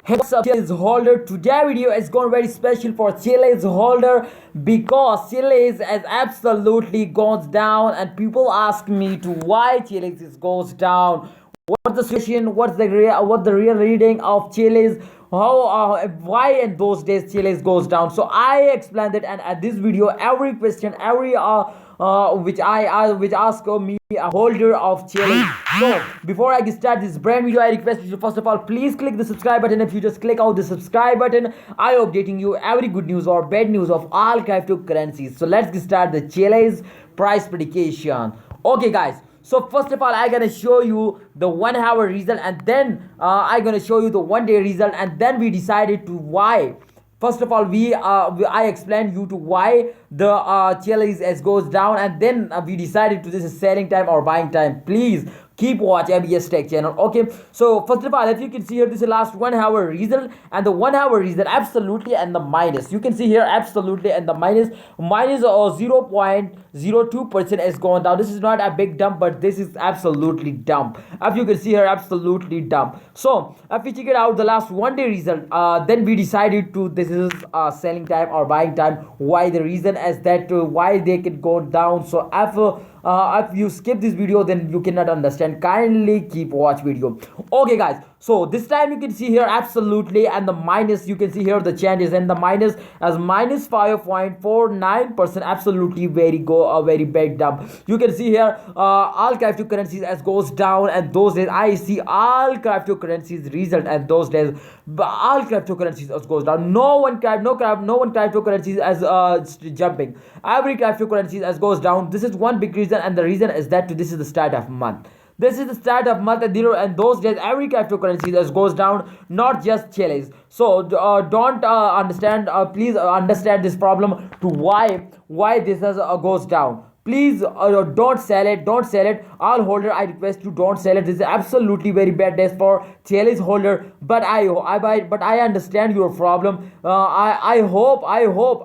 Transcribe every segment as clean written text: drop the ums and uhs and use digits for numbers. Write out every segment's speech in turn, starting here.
Hey, what's up, Chiliz Holder? Today video is going very special for Chiliz Holder because Chiliz has absolutely gone down, and people ask me to why Chiliz goes down. What's the situation? What's the real reading of Chiliz? How why in those days Chiliz goes down? So I explained it, and at this video, every question, every which ask me a holder of Chiliz. So before I start this brand video, I request you to first of all please click the subscribe button. If you just click out the subscribe button, I am updating you every good news or bad news of all cryptocurrencies. So let's start the Chiliz price prediction. Okay, guys. So first of all, I'm gonna show you the 1 hour result, and then I'm gonna show you the 1 day result, and then we decided to why. First of all, I explained you to why the Chiliz goes down, and then we decided to this is selling time or buying time. Please keep watch ABS Tech channel. Okay, so first of all, if you can see here, this is the last 1 hour result, and the 1 hour result absolutely and the minus. You can see here absolutely and the minus 0.02% is gone down. This is not a big dump, but this is absolutely dump. If you can see here, absolutely dump. So if we check it out, the last 1 day result, then we decided to this is selling time or buying time. Why? The reason is that why they can go down. So if you skip this video, then you cannot understand. Kindly keep watch video. Okay, guys, so this time you can see here absolutely and the minus. You can see here the changes, and the minus as minus 5.49%. Absolutely very big dump. You can see here all cryptocurrencies as goes down, and those days I see all cryptocurrencies result, and those days all cryptocurrencies as goes down. No one cryptocurrencies as jumping. Every cryptocurrency as goes down. This is one big reason, and the reason is that this is the start of month. This is the start of month, and those days every cryptocurrency that goes down, not just Chiliz. So don't understand. Please understand this problem to why this goes down. Please don't sell it. Don't sell it. All holder, I request you don't sell it. This is absolutely very bad days for Chiliz holder. But I understand your problem. I hope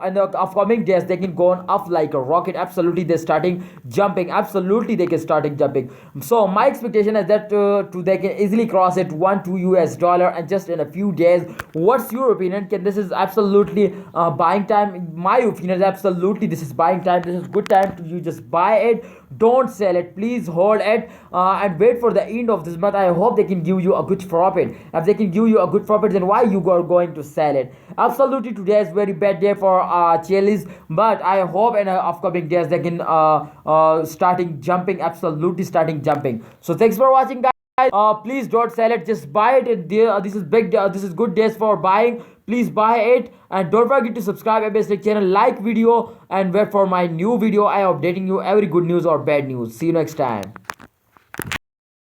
in the upcoming days they can go on up like a rocket. Absolutely, they're starting jumping. Absolutely, they can starting jumping. So my expectation is that they can easily cross it $1-2 and just in a few days. What's your opinion? Can this is absolutely buying time? My opinion is absolutely this is buying time. This is good time to you just buy it. Don't sell it. Please hold it and wait for the end of this month. I hope they can give you a good profit. If they can give you a good profit, then why you are going to sell it? Absolutely, today is very bad day for Chiliz, but I hope in upcoming days they can starting jumping. Absolutely starting jumping. So thanks for watching, guys. Please don't sell it. Just buy it. This is big. This is good days for buying. Please buy it, and don't forget to subscribe ABS Tech channel, like video, and wait for my new video. I am updating you every good news or bad news. See you next time.